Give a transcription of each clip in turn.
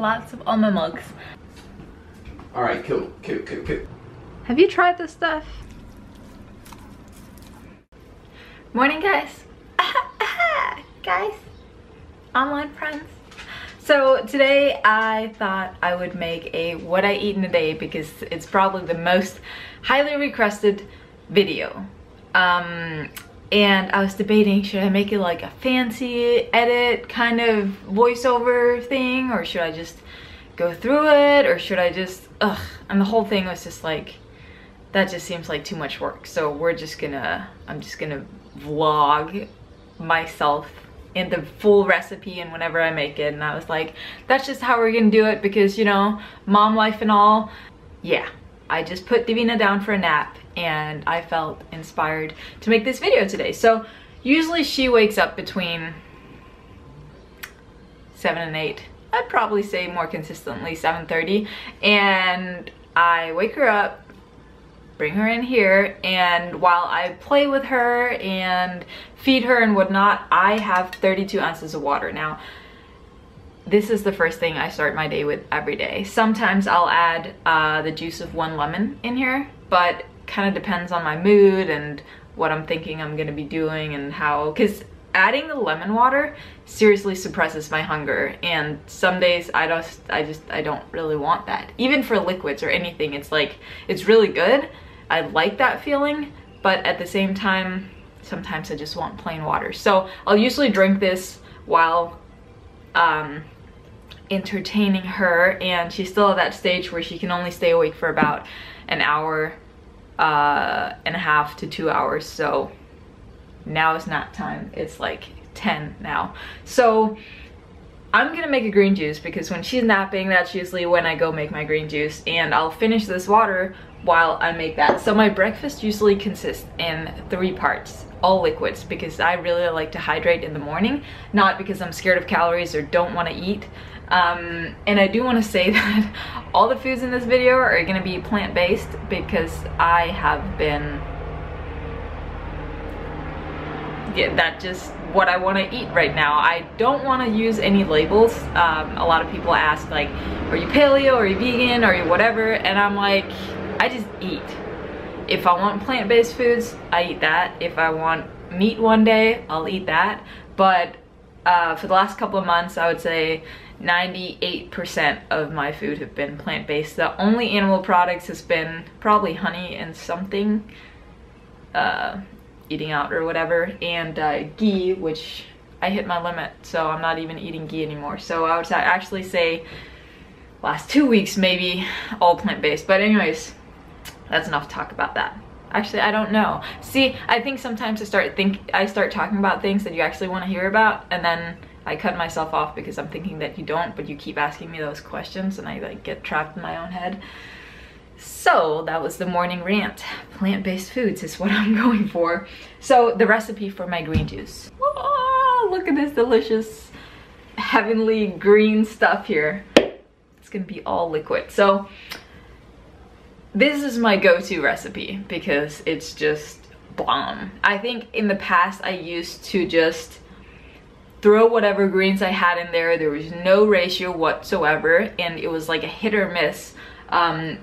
Lots of almond milks. All right, cool. Have you tried this stuff? Morning, guys. Guys, online friends. So today I thought I would make a what I eat in a day because it's probably the most highly requested video. And I was debating, should I make it like a fancy edit kind of voiceover thing, or should I just go through it, or should I just and the whole thing was just like, that just seems like too much work. So I'm just gonna vlog myself in the full recipe and whenever I make it. And I was like, that's just how we're gonna do it because, you know, mom life and all. Yeah, I just put Divina down for a nap and I felt inspired to make this video today. So usually she wakes up between 7 and 8. I'd probably say more consistently 7:30, and I wake her up, bring her in here, and while I play with her and feed her and whatnot, I have 32 ounces of water. Now, this is the first thing I start my day with every day. Sometimes I'll add the juice of 1 lemon in here, but kind of depends on my mood and what I'm thinking I'm gonna be doing and how, because adding the lemon water seriously suppresses my hunger, and some days I don't really want that. Even for liquids or anything, it's like, it's really good. I like that feeling, but at the same time, sometimes I just want plain water. So I'll usually drink this while entertaining her, and she's still at that stage where she can only stay awake for about an hour and a half to 2 hours. So now is nap time. It's like 10 now. So I'm gonna make a green juice because when she's napping, that's usually when I go make my green juice, and I'll finish this water while I make that. So my breakfast usually consists in 3 parts, all liquids, because I really like to hydrate in the morning, not because I'm scared of calories or don't want to eat. And I do want to say that all the foods in this video are going to be plant-based because I have been, yeah, that's just what I want to eat right now. I don't want to use any labels. A lot of people ask like, are you paleo, are you vegan, are you whatever, and I'm like, I just eat. If I want plant-based foods, I eat that. If I want meat one day, I'll eat that. But for the last couple of months, I would say 98% of my food have been plant-based. The only animal products has been probably honey and something, eating out or whatever, and ghee, which I hit my limit, so I'm not even eating ghee anymore. So I would actually say last 2 weeks maybe all plant-based. But anyways, that's enough talk about that. Actually, I don't know. See, I think sometimes I start talking about things that you actually want to hear about, and then I cut myself off because I'm thinking that you don't, but you keep asking me those questions and I like get trapped in my own head. So that was the morning rant. Plant-based foods is what I'm going for. So the recipe for my green juice. Oh, look at this delicious heavenly green stuff here. It's gonna be all liquid. So this is my go-to recipe because it's just bomb. I think in the past I used to just throw whatever greens I had in there. There was no ratio whatsoever, and it was like a hit or miss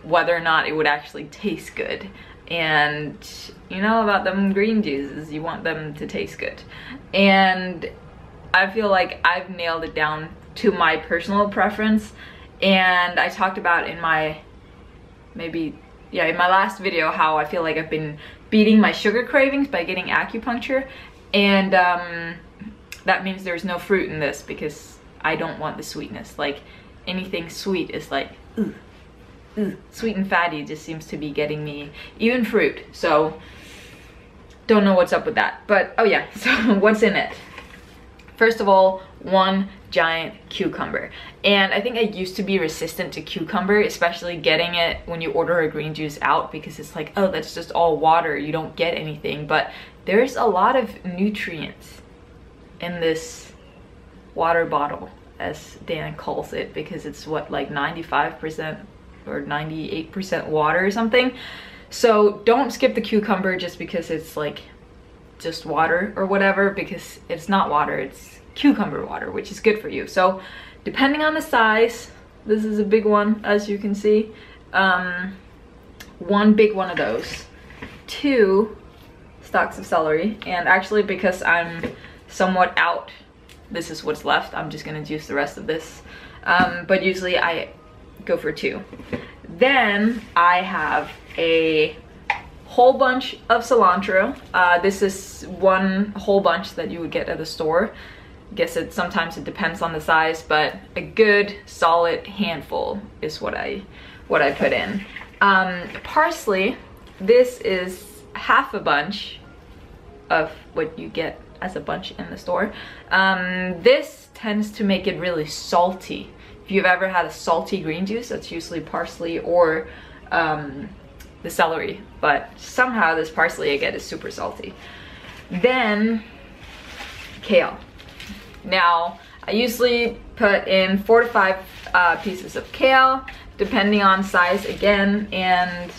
whether or not it would actually taste good. And you know about them green juices, you want them to taste good. And I feel like I've nailed it down to my personal preference. And I talked about in my in my last video how I feel like I've been beating my sugar cravings by getting acupuncture, and that means there's no fruit in this because I don't want the sweetness. Like anything sweet is like sweet and fatty just seems to be getting me, even fruit. So don't know what's up with that. But oh yeah, so what's in it? First of all, 1 giant cucumber. And I think I used to be resistant to cucumber, especially getting it when you order a green juice out, because it's like, oh, that's just all water, you don't get anything. But there's a lot of nutrients in this water bottle, as Dan calls it, because it's what, like 95% or 98% water or something. So don't skip the cucumber just because it's like just water or whatever, because it's not water, it's cucumber water, which is good for you. So depending on the size, This is a big one, as you can see. One big one of those. 2 stalks of celery. And actually, because I'm somewhat out, this is what's left. I'm just gonna juice the rest of this. But usually I go for 2. Then I have a whole bunch of cilantro. This is one whole bunch that you would get at the store. I guess sometimes it depends on the size, but a good solid handful is what I put in. Parsley, this is half a bunch of what you get as a bunch in the store. This tends to make it really salty. If you've ever had a salty green juice, that's usually parsley or the celery, but somehow this parsley I get is super salty. Then kale. Now I usually put in 4 to 5 pieces of kale, depending on size again, and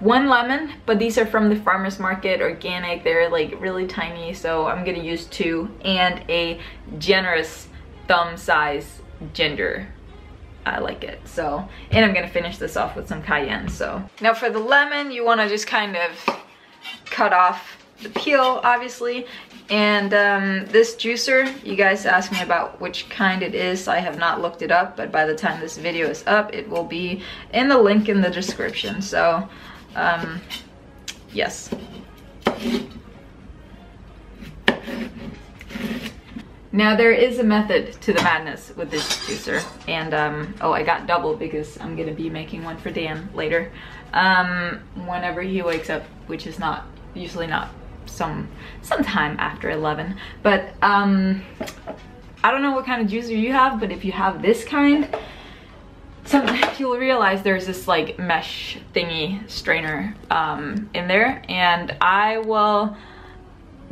1 lemon, but these are from the farmer's market, organic. They're like really tiny, so I'm gonna use 2, and a generous thumb size ginger. I like it. So, and I'm gonna finish this off with some cayenne. So now for the lemon, you want to just kind of cut off the peel, obviously. And this juicer, you guys asked me about which kind it is. I have not looked it up, but by the time this video is up, it will be in the link in the description. So yes. Now there is a method to the madness with this juicer, and oh, I got double because I'm gonna be making one for Dan later, whenever he wakes up, which is not usually not sometime after 11. But I don't know what kind of juicer you have, but if you have this kind, sometimes you'll realize there's this like mesh thingy strainer in there, and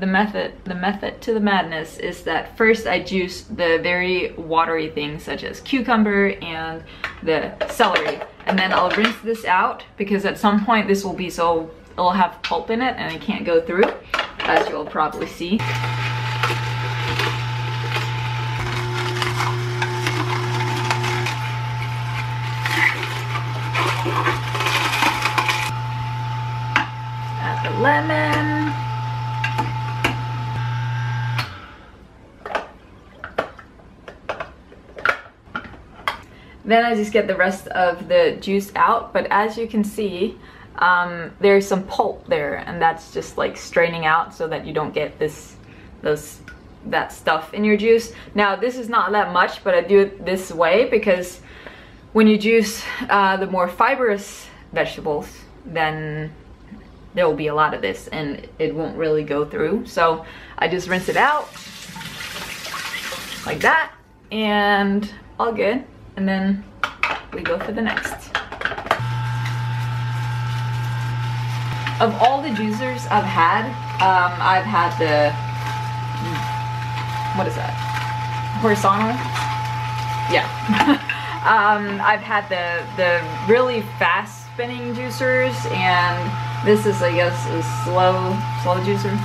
the method to the madness is that first I juice the very watery things such as cucumber and the celery, and then I'll rinse this out because at some point this will be so it'll have pulp in it and it can't go through, as you'll probably see. Add the lemon. Then I just get the rest of the juice out, but as you can see, there's some pulp there, and that's just like straining out so that you don't get that stuff in your juice. Now this is not that much, but I do it this way because when you juice the more fibrous vegetables, then there will be a lot of this and it won't really go through. So I just rinse it out like that, and all good. And then we go for the next. Of all the juicers I've had the, what is that? Horizontal? Yeah. I've had the really fast spinning juicers, and this is, I guess, a slow juicer.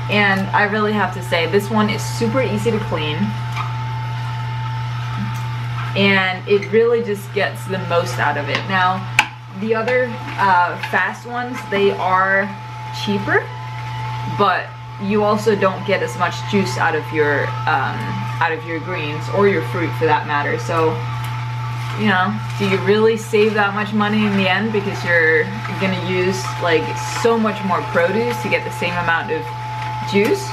And I really have to say, this one is super easy to clean. And it really just gets the most out of it. Now, the other fast ones, they are cheaper, but you also don't get as much juice out of your greens or your fruit for that matter. So, you know, do you really save that much money in the end because you're gonna use like so much more produce to get the same amount of juice?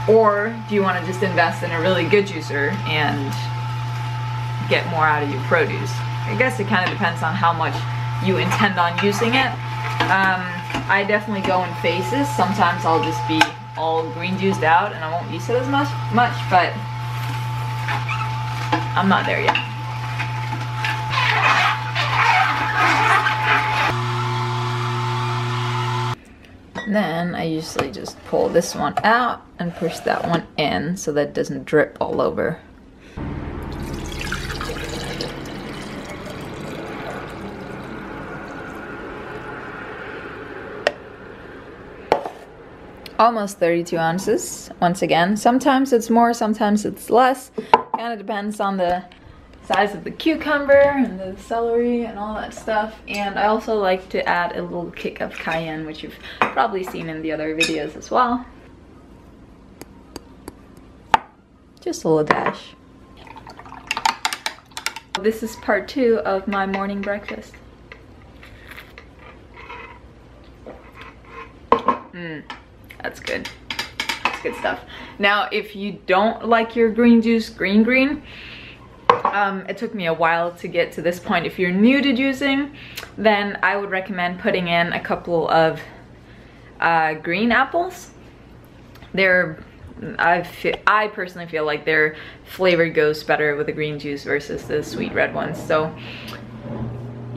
Or do you want to just invest in a really good juicer and get more out of your produce? I guess it kind of depends on how much you intend on using it. I definitely go in phases. Sometimes I'll just be all green juiced out and I won't use it as much, but I'm not there yet. Then I usually just pull this one out and push that one in so that it doesn't drip all over. Almost 32 ounces once again. Sometimes it's more, sometimes it's less. Kind of depends on the size of the cucumber and the celery and all that stuff. And I also like to add a little kick of cayenne, which you've probably seen in the other videos as well. Just a little dash. This is part 2 of my morning breakfast. That's good. That's good stuff. Now, if you don't like your green juice green, it took me a while to get to this point. If you're new to juicing, then I would recommend putting in a couple of green apples. I personally feel like their flavor goes better with the green juice versus the sweet red ones. So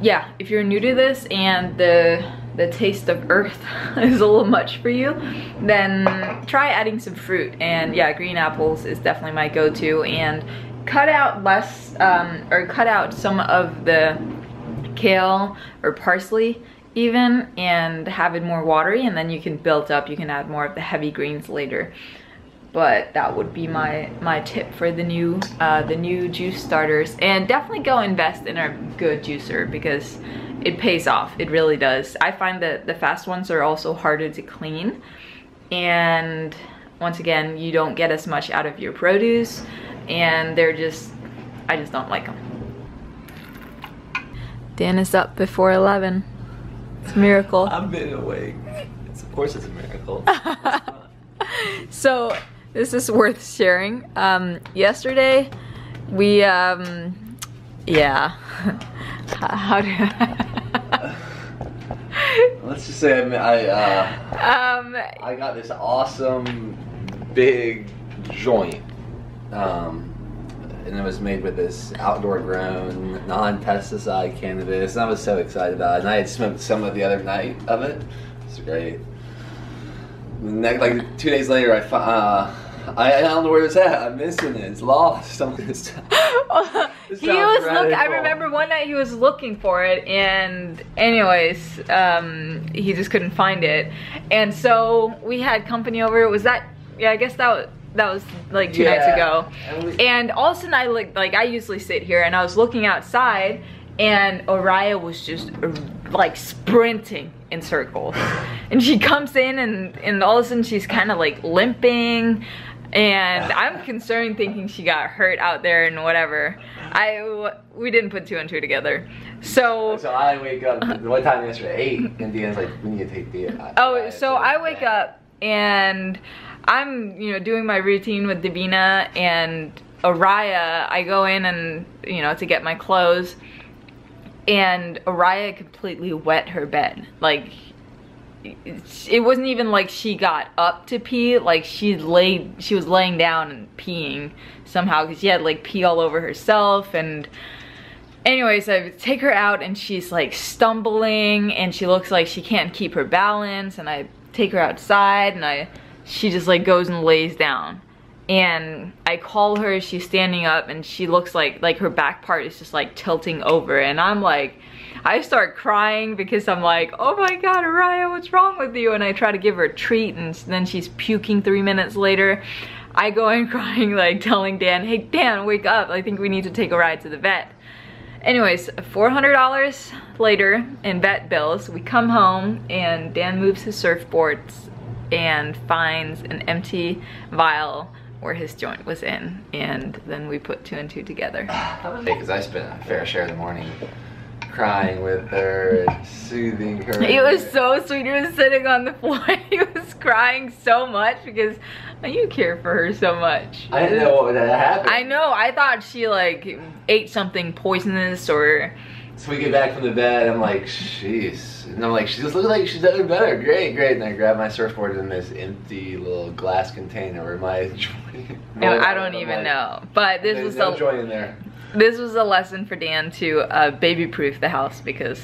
yeah, if you're new to this and the taste of earth is a little much for you, then try adding some fruit. And yeah, green apples is definitely my go-to. And cut out less, or cut out some of the kale or parsley even, and have it more watery, and then you can build up. You can add more of the heavy greens later. But that would be my tip for the new juice starters. And definitely go invest in a good juicer, because it pays off. It really does. I find that the fast ones are also harder to clean, and once again, you don't get as much out of your produce, and I just don't like them. Dan is up before 11. It's a miracle. I've been awake. Of course it's a miracle. So this is worth sharing. Yesterday we yeah. How do Let's just say I got this awesome big joint, and it was made with this outdoor grown non-pesticide cannabis, and I was so excited about it. And I had smoked some of the other night of it. It's great. Like 2 days later, I don't know where it's at. I'm missing it. It's lost. I remember one night he was looking for it, and anyways, he just couldn't find it. And so we had company over. Was that, yeah, I guess that was like 2 nights ago. And all of a sudden I usually sit here, and I was looking outside, and Araya was just like sprinting in circles. And she comes in, and all of a sudden she's kind of like limping, and I'm concerned, thinking she got hurt out there and whatever. We didn't put 2 and 2 together. So I wake up one time yesterday at 8, and Dean's like, we need to take the I wake up, and I'm doing my routine with Divina and Araya. I go in and to get my clothes, and Araya completely wet her bed. Like, it wasn't even like she got up to pee. Like, she was laying down and peeing somehow, because she had like pee all over herself. And anyways, I take her out, and she's like stumbling, and she looks like she can't keep her balance. And I take her outside, and she just like goes and lays down. And I call her, she's standing up, and she looks like her back part is just like tilting over. And I'm like, I start crying, because I'm like, oh my god, Araya, what's wrong with you? And I try to give her a treat, and then she's puking 3 minutes later. I go in crying, like telling Dan, hey Dan, wake up, I think we need to take a ride to the vet. Anyways, $400 later in vet bills, we come home, and Dan moves his surfboards and finds an empty vial where his joint was in, and then we put 2 and 2 together. Because I spent a fair share of the morning crying with her and soothing her. He was so sweet. He was sitting on the floor. He was crying so much, because you care for her so much. I didn't know what would happen. I know. I thought she like ate something poisonous or. So we get back from the vet, I'm like, jeez. And I'm like, she just looks like she's doing better. Great, great. And I grab my surfboard in this empty little glass container where my joint. I don't even know. But this was no joint in there. This was a lesson for Dan to baby-proof the house, because.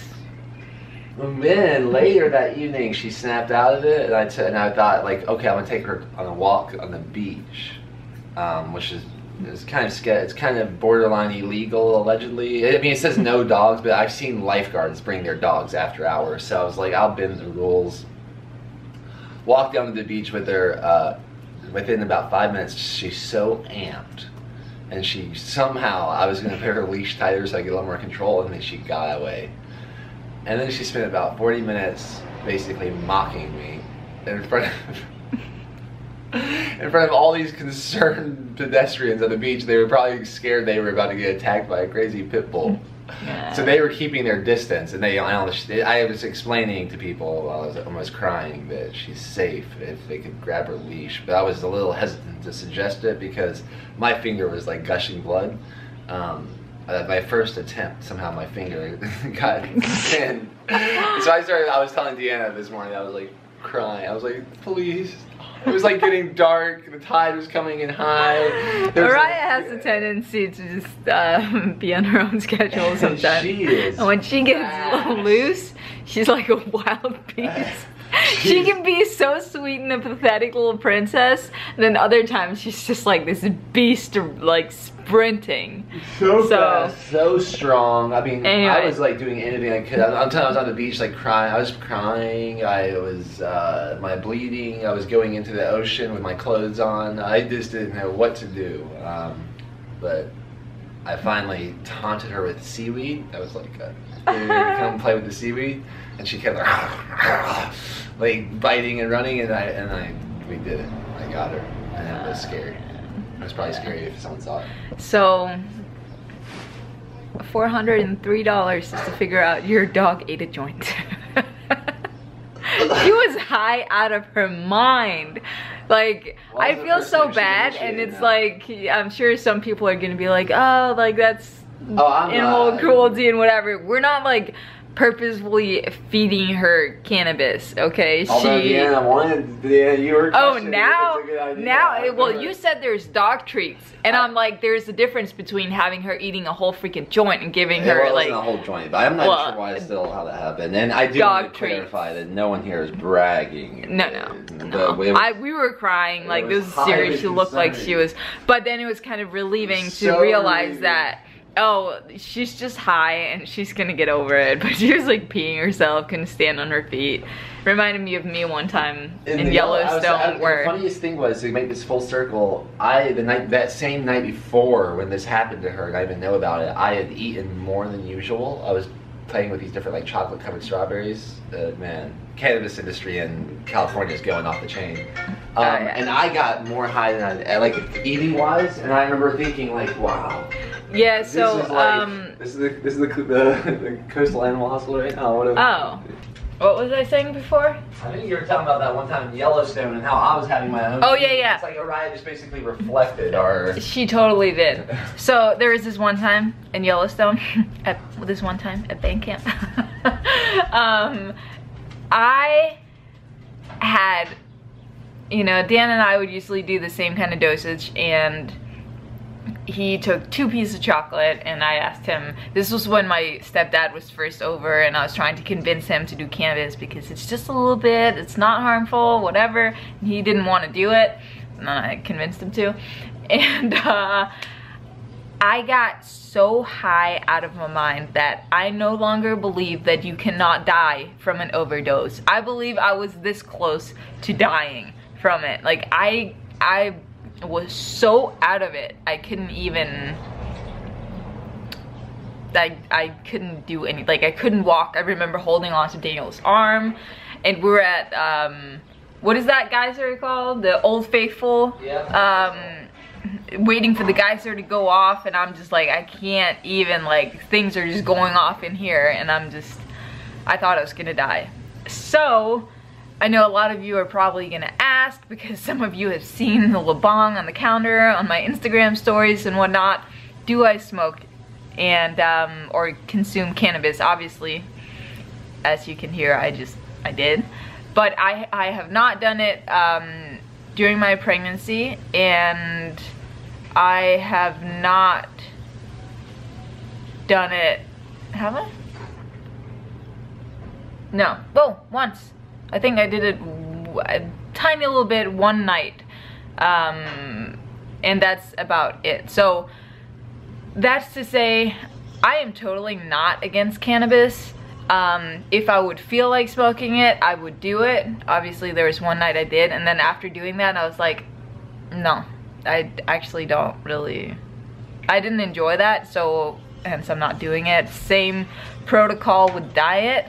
And then later that evening, she snapped out of it, and I thought, like, okay, I'm gonna take her on a walk on the beach, which is. It's kind of scary. It's kind of borderline illegal, allegedly. I mean, it says no dogs, but I've seen lifeguards bring their dogs after hours. So I was like, I'll bend the rules. Walked down to the beach with her. Within about 5 minutes, she's so amped and she somehow, I was gonna put her leash tighter so I get a little more control, and then she got away. And then she spent about 40 minutes basically mocking me in front of all these concerned pedestrians on the beach. They were probably scared they were about to get attacked by a crazy pit bull. Yeah. So they were keeping their distance, and I was explaining to people while I was almost crying that she's safe if they could grab her leash. But I was a little hesitant to suggest it because my finger was like gushing blood. My first attempt, somehow my finger got in. So I was telling Deanna this morning, I was like crying. I was like, please. It was like getting dark, the tide was coming in high. Mariah has a tendency to just be on her own schedule sometimes. She is. And when she gets loose, she's like a wild beast. She can be so sweet and a pathetic little princess, and then other times she's just like this beast, like sprinting. So fast, so strong. I mean, anyway. I was like doing anything I could. Until I was on the beach, like crying. I was crying. I was my bleeding. I was going into the ocean with my clothes on. I just didn't know what to do. But I finally taunted her with seaweed. I was like, come play with the seaweed. And she kept like biting and running, and we did it. I got her, and it was scary. It was probably scary if someone saw it. So, $403 just to figure out your dog ate a joint. She was high out of her mind. Like, well, I feel so bad, and it's like, I'm sure some people are gonna be like, oh, like that's animal cruelty and whatever. We're not like purposefully feeding her cannabis, okay? Although you were oh, well, you said there's dog treats, and I'm like, there's a difference between having her eating a whole freaking joint and giving her like a whole joint, but I'm not sure why still how that happened. And I do want to clarify that no one here is bragging. No. We were crying, like this was serious. She looked like she was, but then it was kind of relieving to realize that, oh, she's just high and she's gonna get over it. But she was like peeing herself, couldn't stand on her feet. Reminded me of me one time in Yellowstone where... The funniest thing was, to make this full circle, that same night before when this happened to her and I didn't know about it, I had eaten more than usual. I was playing with these different like chocolate covered strawberries. Man, cannabis industry in California is going off the chain. And I got more high than I like eating wise, and I remember thinking like, wow. Yeah, so this is the coastal animal hospital right now. What was I saying before? I think you were talking about that one time in Yellowstone and how I was having my own. Oh yeah. It's like Orion just basically reflected our. She totally did. So there was this one time in Yellowstone, at band camp. I had, Dan and I would usually do the same kind of dosage, and he took 2 pieces of chocolate, and I asked him, this was when my stepdad was first over, and I was trying to convince him to do cannabis because it's just a little bit, it's not harmful, whatever, and he didn't want to do it, and then I convinced him to, and I got so high out of my mind that I no longer believe that you cannot die from an overdose. I believe I was this close to dying from it. Like, I was so out of it, I couldn't even, I couldn't do any, like I couldn't walk. I remember holding on to Daniel's arm, and we were at, what is that geyser called? The Old Faithful? Yeah. Waiting for the geyser to go off, and I'm just like, I can't even, like, things are just going off in here, and I thought I was gonna die. So, I know a lot of you are probably gonna ask, because some of you have seen the labong on the counter on my Instagram stories and whatnot. Do I smoke and or consume cannabis? Obviously, as you can hear, I did, but I have not done it during my pregnancy, and I have not done it. Have I? No. Well, once. I think I did it a tiny little bit one night, and that's about it. So that's to say, I am totally not against cannabis. If I would feel like smoking it, I would do it. Obviously there was one night I did, and then after doing that I was like, no, I actually don't really I didn't enjoy that, so hence I'm not doing it. Same protocol with diet.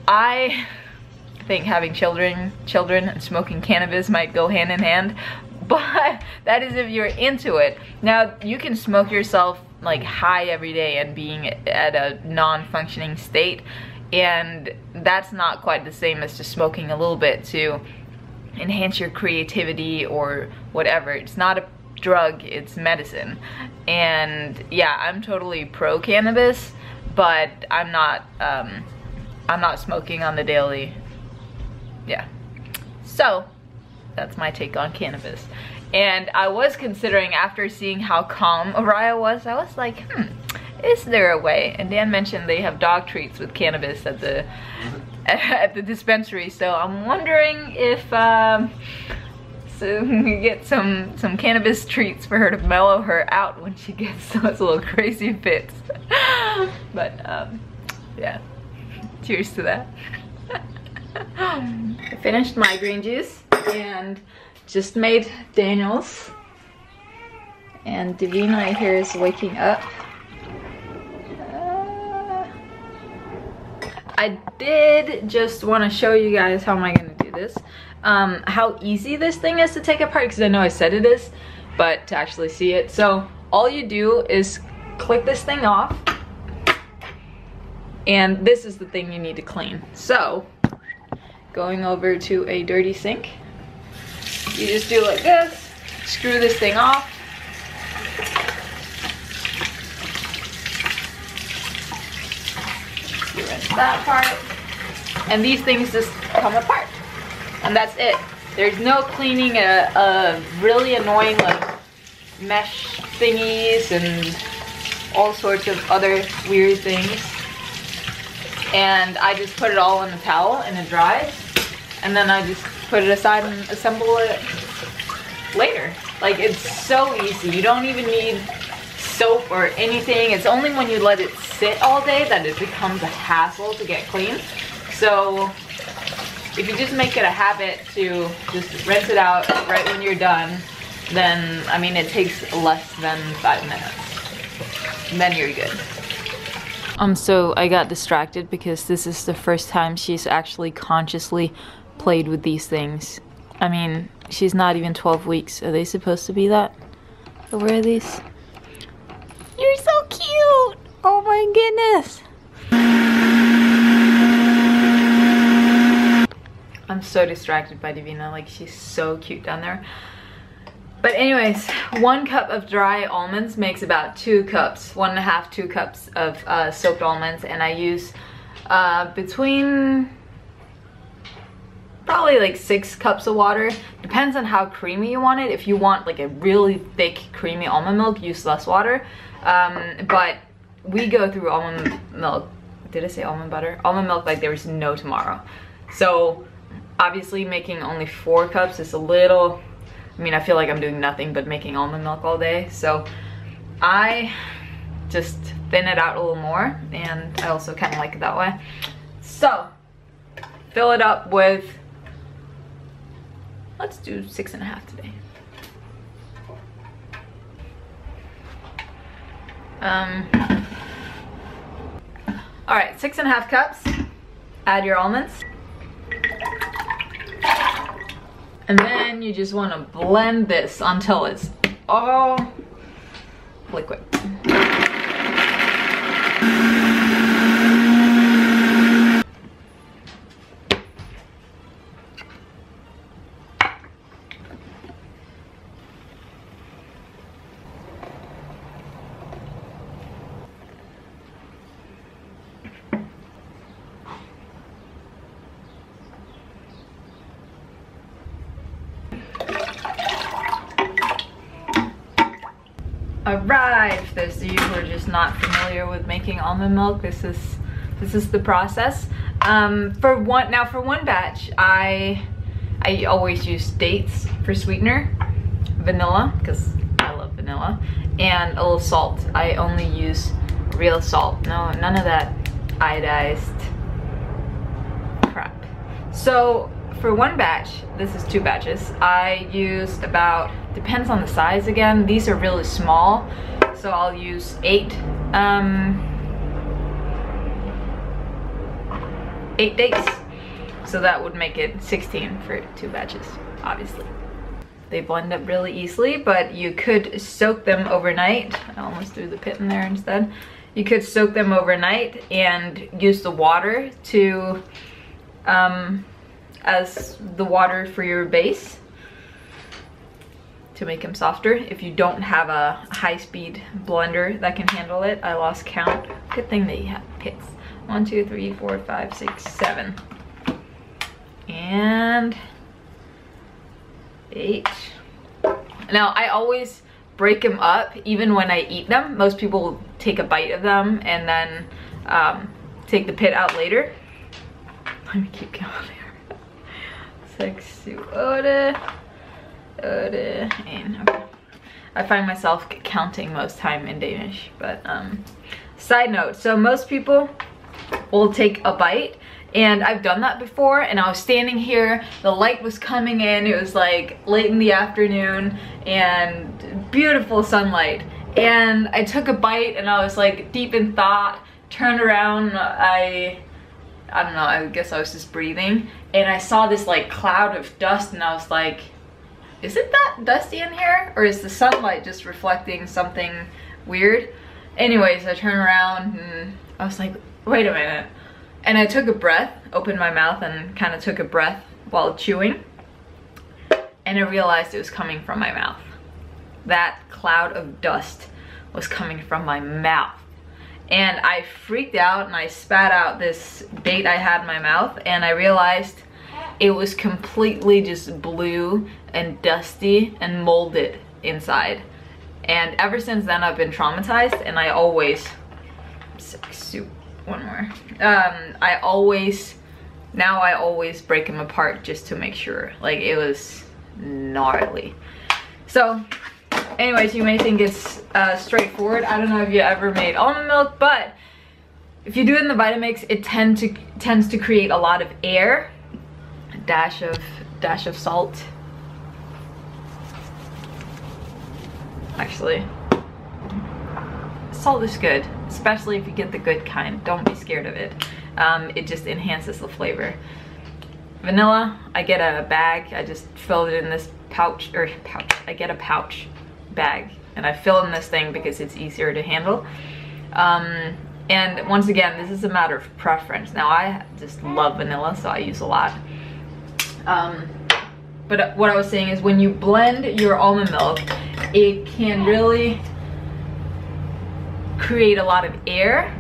I think having children and smoking cannabis might go hand in hand, but that is if you're into it. Now, you can smoke yourself like high every day and being at a non-functioning state, and that's not quite the same as just smoking a little bit to enhance your creativity or whatever. It's not a drug, it's medicine. And yeah, I'm totally pro cannabis, but I'm not smoking on the daily. Yeah, so that's my take on cannabis. And I was considering, after seeing how calm Araya was, I was like, is there a way? And Dan mentioned they have dog treats with cannabis at the dispensary, so I'm wondering if so we get some cannabis treats for her to mellow her out when she gets those little crazy fits. But yeah, cheers to that. I finished my green juice and just made Daniel's, and Divina here is waking up. I did just want to show you guys how am I going to do this, how easy this thing is to take apart, because I know I said it is, but to actually see it. So all you do is click this thing off, and this is the thing you need to clean. So going over to a dirty sink, you just do like this, screw this thing off, you rinse that part, and these things just come apart, and that's it. There's no cleaning a really annoying like mesh thingies and all sorts of other weird things. And I just put it all in a towel and it dries, and then I just put it aside and assemble it later. Like, it's so easy. You don't even need soap or anything. It's only when you let it sit all day that it becomes a hassle to get clean. So if you just make it a habit to just rinse it out right when you're done, then, I mean, it takes less than 5 minutes. And then you're good. So I got distracted because this is the first time she's actually consciously played with these things. I mean, she's not even 12 weeks. Are they supposed to be that? Or where are these? You're so cute! Oh my goodness! I'm so distracted by Divina, like she's so cute down there. But anyways, 1 cup of dry almonds makes about 2 cups, 1.5, 2 cups of soaked almonds, and I use between probably like 6 cups of water. Depends on how creamy you want it. If you want like a really thick creamy almond milk, use less water. But we go through almond milk, did I say almond butter? Almond milk like there was no tomorrow. So obviously making only 4 cups is a little, I mean, I feel like I'm doing nothing but making almond milk all day. So I just thin it out a little more, and I also kind of like it that way. So fill it up with, let's do 6.5 today. All right, 6.5 cups. Add your almonds. And then you just want to blend this until it's all liquid. Alright, for those of you who are just not familiar with making almond milk, this is the process. For one batch, I always use dates for sweetener, vanilla, because I love vanilla, and a little salt. I only use real salt. No, none of that iodized crap. So for one batch, this is 2 batches, I used about, depends on the size again, these are really small, so I'll use 8 dates. So that would make it 16 for 2 batches, obviously. They blend up really easily, but you could soak them overnight. I almost threw the pit in there instead. You could soak them overnight and use the water to as the water for your base to make them softer. If you don't have a high-speed blender that can handle it, I lost count. Good thing they have pits. 1, 2, 3, 4, 5, 6, 7, and 8. Now I always break them up even when I eat them. Most people take a bite of them and then take the pit out later. Let me keep going here. 6, 7, 8, 8, 1. Okay. I find myself counting most time in Danish, but side note, so most people will take a bite, and I've done that before, and I was standing here, the light was coming in, it was like late in the afternoon and beautiful sunlight, and I took a bite and I was like deep in thought, turned around, I don't know, I guess I was just breathing, and I saw this like cloud of dust, and I was like, is it that dusty in here, or is the sunlight just reflecting something weird? Anyways, I turned around and I was like, wait a minute. And I took a breath, opened my mouth and kind of took a breath while chewing. And I realized it was coming from my mouth. That cloud of dust was coming from my mouth. And I freaked out and I spat out this date I had in my mouth, and I realized it was completely just blue and dusty and molded inside. And ever since then I've been traumatized, and I always, one more. I always break them apart just to make sure. Like, it was gnarly. So anyways, you may think it's straightforward. I don't know if you ever made almond milk, but if you do it in the Vitamix, it tends to create a lot of air. A dash of salt. Actually, salt is good, especially if you get the good kind. Don't be scared of it. It just enhances the flavor. Vanilla, I get a bag. I just fill it in this pouch. I get a pouch bag, and I fill in this thing because it's easier to handle. And once again, this is a matter of preference. Now, I just love vanilla, so I use a lot. But what I was saying is, when you blend your almond milk, it can really create a lot of air,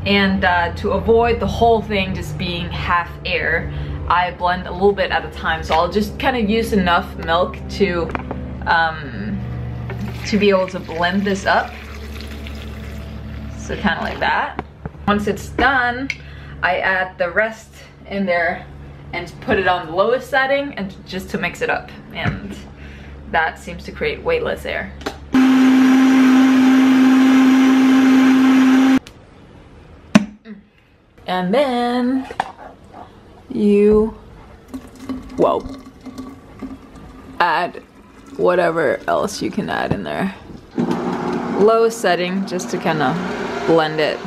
and to avoid the whole thing just being half air, I blend a little bit at a time. So I'll just kind of use enough milk to be able to blend this up. So kind of like that. Once it's done, I add the rest in there and put it on the lowest setting, and just to mix it up, and that seems to create way less air. And then you, add whatever else you can add in there. Lowest setting, just to kind of blend it.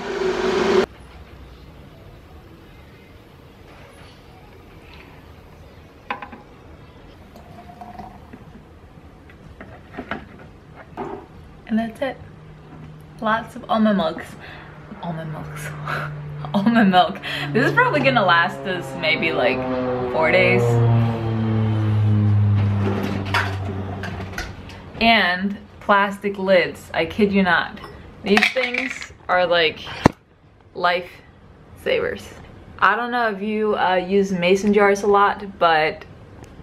And that's it. Lots of almond milks. Almond milk. This is probably gonna last us maybe like 4 days. And plastic lids, I kid you not. These things are like life savers. I don't know if you use mason jars a lot, but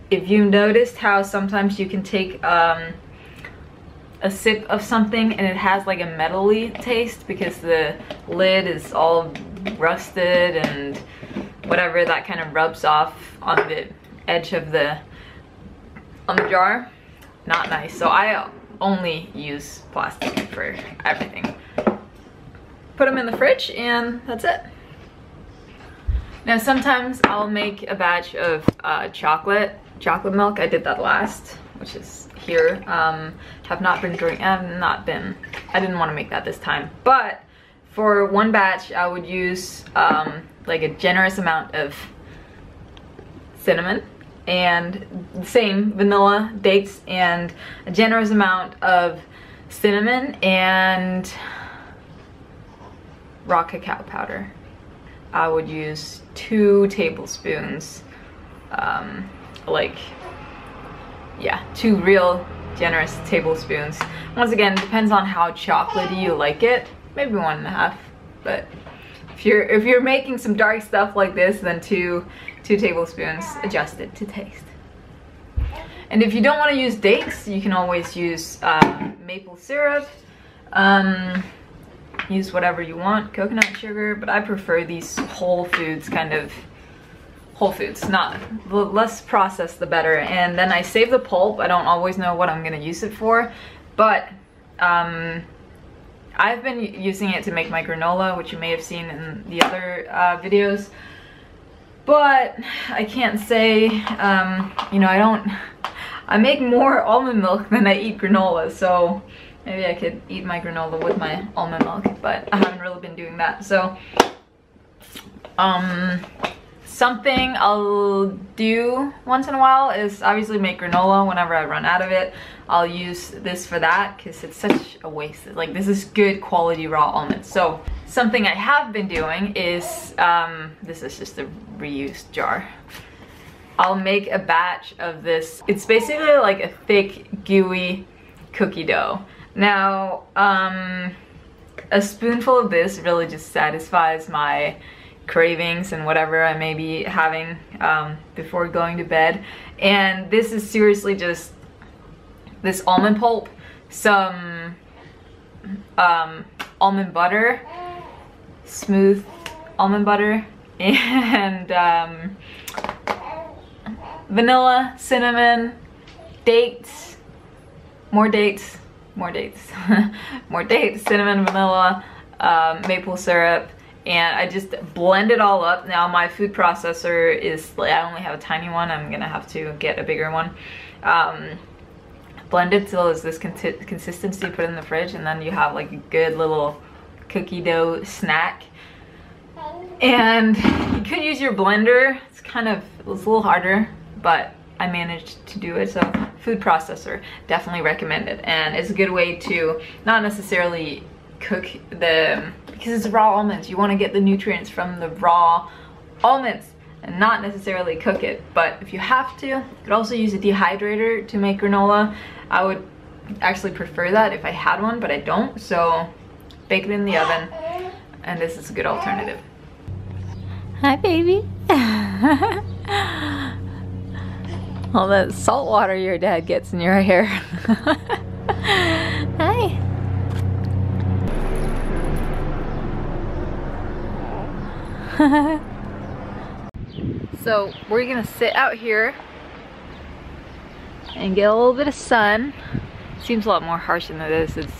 if you noticed how sometimes you can take a sip of something and it has like a metally taste because the lid is all rusted and whatever, that kind of rubs off on the edge of the jar. Not nice. So I only use plastic for everything. Put them in the fridge and that's it. Now sometimes I'll make a batch of chocolate milk. I did that last, which is here. Have not been I didn't want to make that this time. But for one batch, I would use like a generous amount of cinnamon and same vanilla, dates, and a generous amount of cinnamon and raw cacao powder. I would use 2 tablespoons, like, yeah, 2 real generous tablespoons. Once again, depends on how chocolatey you like it. Maybe 1.5, but if you're making some dark stuff like this, then 2 tablespoons, adjusted to taste. And if you don't want to use dates, you can always use maple syrup. Use whatever you want, coconut sugar, but I prefer these whole foods, kind of whole foods, not the less processed the better. And then I save the pulp. I don't always know what I'm gonna use it for, but I've been using it to make my granola, which you may have seen in the other videos. But I can't say, you know, I make more almond milk than I eat granola, so maybe I could eat my granola with my almond milk, but I haven't really been doing that. So, something I'll do once in a while is obviously make granola whenever I run out of it. I'll use this for that because it's such a waste. Like, this is good quality raw almonds. So, something I have been doing is, this is just a reused jar. I'll make a batch of this. It's basically like a thick, gooey cookie dough. Now, a spoonful of this really just satisfies my cravings and whatever I may be having before going to bed. And this is seriously just this almond pulp, some almond butter, smooth almond butter, and vanilla, cinnamon, dates, more dates, more dates, more dates, cinnamon, vanilla, maple syrup, and I just blend it all up. Now my food processor is, like, I only have a tiny one. I'm gonna have to get a bigger one. Blend it till it's this consistency, put it in the fridge, and then you have like a good little cookie dough snack. And you could use your blender. It's a little harder, but I managed to do it. So food processor, definitely recommended. And it's a good way to not necessarily cook because it's raw almonds. You want to get the nutrients from the raw almonds and not necessarily cook it. But if you have to, you could also use a dehydrator to make granola. I would actually prefer that if I had one, but I don't. So bake it in the oven, and this is a good alternative. Hi, baby. All that salt water your dad gets in your hair. Hi. So we're gonna sit out here and get a little bit of sun. Seems a lot more harsh than it is. It's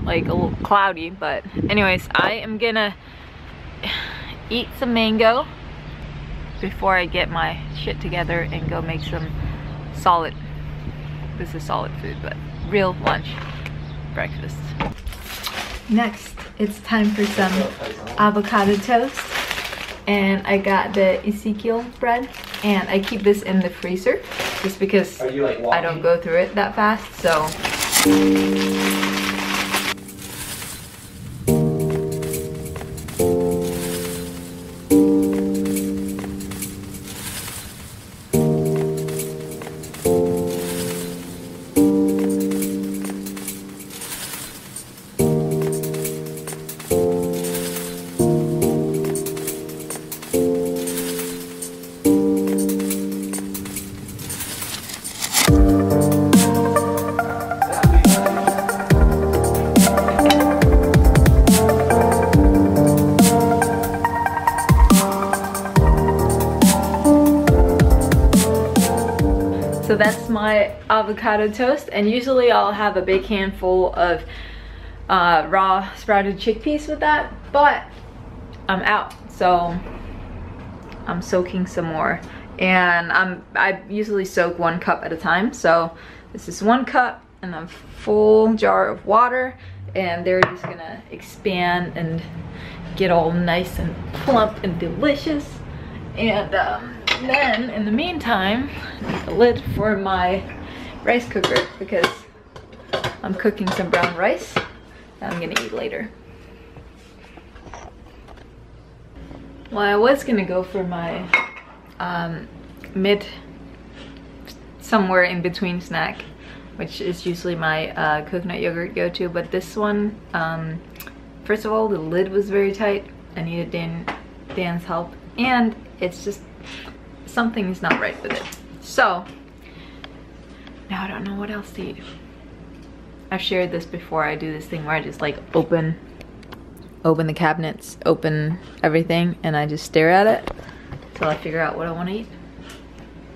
like a little cloudy, but anyways, I am gonna eat some mango before I get my shit together and go make some solid, this is solid food, but real lunch, breakfast. Next, it's time for some avocado toast. And I got the Ezekiel bread, and I keep this in the freezer just because I don't go through it that fast, so. So that's my avocado toast, and usually I'll have a big handful of raw sprouted chickpeas with that, but I'm out, so I'm soaking some more. And I usually soak 1 cup at a time, so this is 1 cup and a full jar of water and they're just gonna expand and get all nice and plump and delicious. And then in the meantime, I need a lid for my rice cooker because I'm cooking some brown rice that I'm gonna eat later. Well, I was gonna go for my somewhere in between snack, which is usually my coconut yogurt go-to, but this one, first of all, the lid was very tight. I needed Dan's help, and it's just something is not right with it. So now I don't know what else to eat. I've shared this before. I do this thing where I just like open the cabinets, open everything, and I just stare at it till I figure out what I want to eat.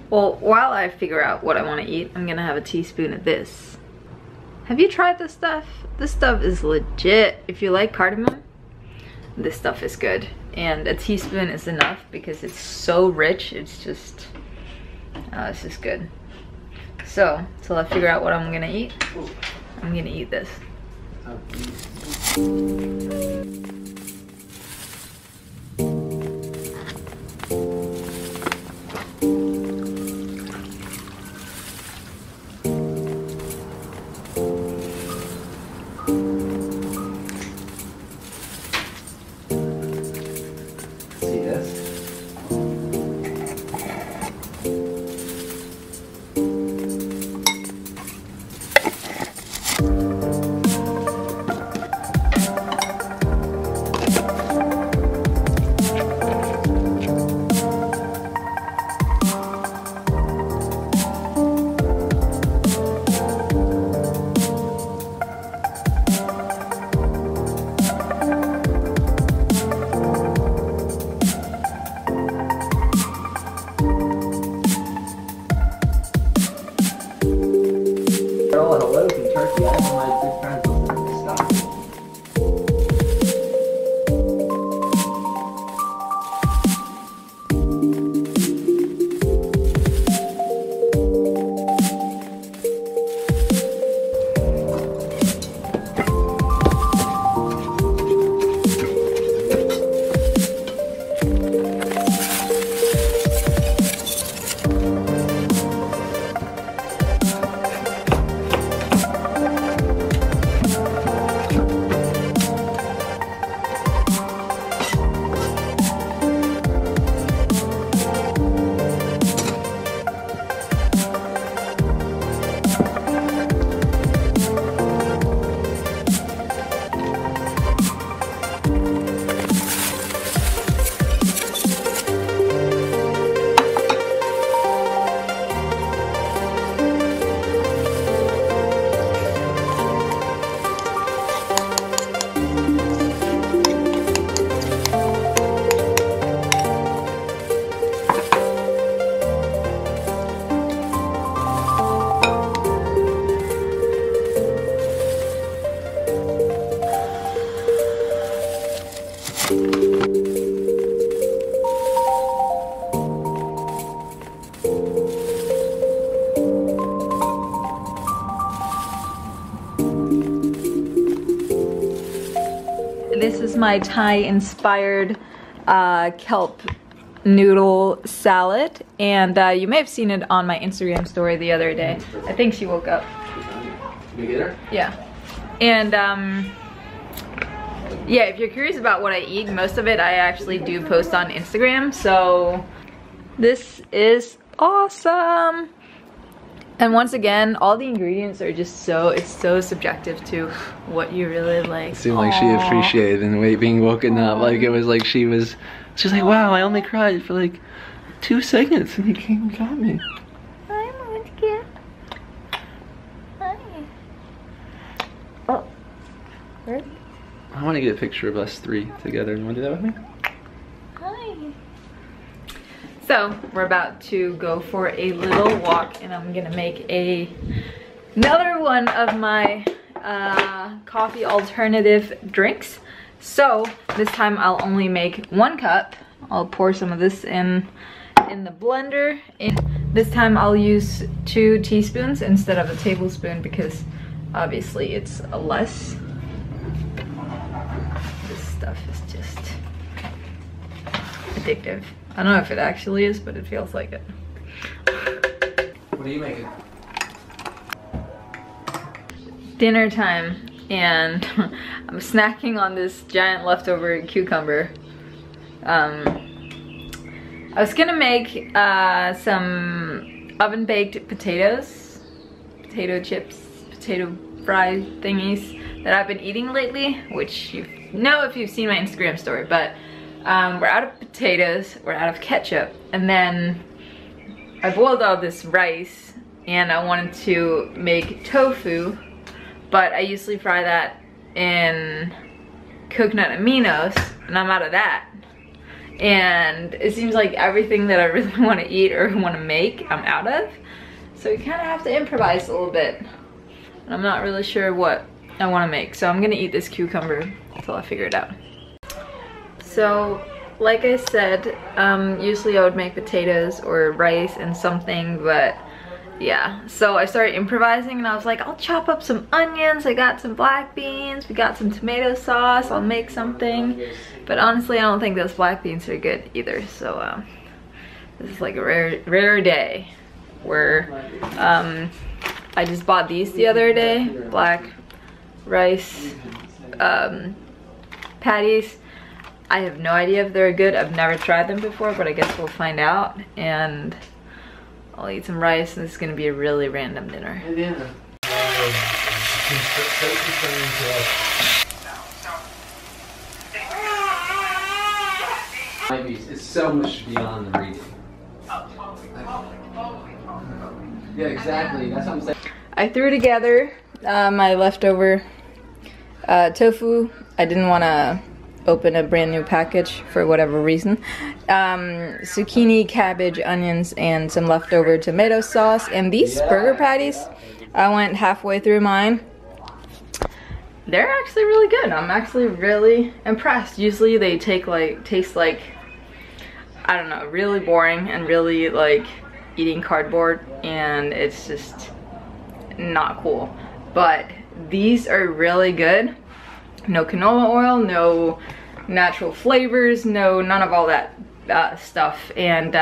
Well, while I figure out what I want to eat, I'm gonna have a teaspoon of this. Have you tried this stuff? This stuff is legit. If you like cardamom, this stuff is good. And a teaspoon is enough because it's so rich. It's just good. So, till I figure out what I'm gonna eat, I'm gonna eat this. Hello from Turkey. I have my good friends listening to this stuff. This is my Thai-inspired kelp noodle salad, and you may have seen it on my Instagram story the other day. I think she woke up. You get her? Yeah. And yeah, if you're curious about what I eat, most of it I actually do post on Instagram, so this is awesome. And once again, all the ingredients are just it's so subjective to what you really like. It seemed like she appreciated and being woken up. Like it was like she's like, wow, I only cried for like 2 seconds and you came and got me. Hi, Munchkin. Hi. Oh. Where? I want to get a picture of us 3 together. You want to do that with me? Hi. So we're about to go for a little walk, and I'm gonna make another one of my coffee alternative drinks. So this time I'll only make 1 cup. I'll pour some of this in the blender. And this time I'll use 2 teaspoons instead of a tablespoon because obviously it's less stuff is just addictive. I don't know if it actually is, but it feels like it. What are you making? Dinner time, and I'm snacking on this giant leftover cucumber. I was gonna make some oven baked potatoes, potato chips, potato fry thingies that I've been eating lately, which you know if you've seen my Instagram story, but we're out of potatoes, we're out of ketchup, and then I boiled all this rice and I wanted to make tofu, but I usually fry that in coconut aminos, and I'm out of that. And it seems like everything that I really want to eat or want to make, I'm out of. So you kind of have to improvise a little bit. And I'm not really sure what I want to make. So I'm going to eat this cucumber until I figure it out. So, like I said, usually I would make potatoes or rice and something, but yeah. So I started improvising and I was like, I'll chop up some onions, I got some black beans, we got some tomato sauce, I'll make something. But honestly, I don't think those black beans are good either. So this is like a rare day where I just bought these the other day, black rice patties. I have no idea if they're good. I've never tried them before, but I guess we'll find out. And I'll eat some rice, and this is gonna be a really random dinner. It's so much beyond the reading. Yeah, exactly. That's what I'm saying. I threw together my leftover tofu. I didn't want to open a brand new package for whatever reason. Zucchini, cabbage, onions, and some leftover tomato sauce. And these burger patties, I went halfway through mine. They're actually really good. I'm actually really impressed. Usually they taste like, I don't know, really boring and really like eating cardboard, and it's just not cool. But these are really good. No canola oil, no natural flavors, none of all that stuff. And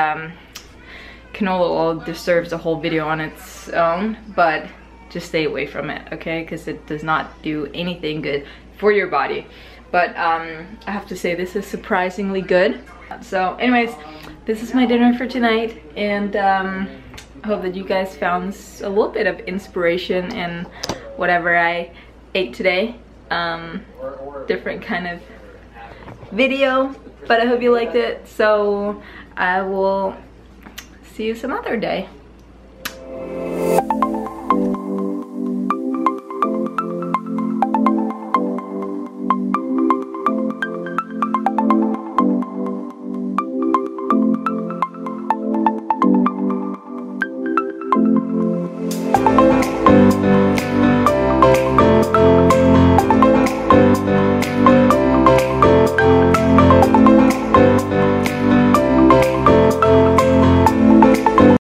canola oil deserves a whole video on its own, but just stay away from it, okay? Because it does not do anything good for your body. But I have to say, this is surprisingly good. So anyways, this is my dinner for tonight, and I hope that you guys found a little bit of inspiration in whatever I ate today. Different kind of video, but I hope you liked it. So I will see you some other day.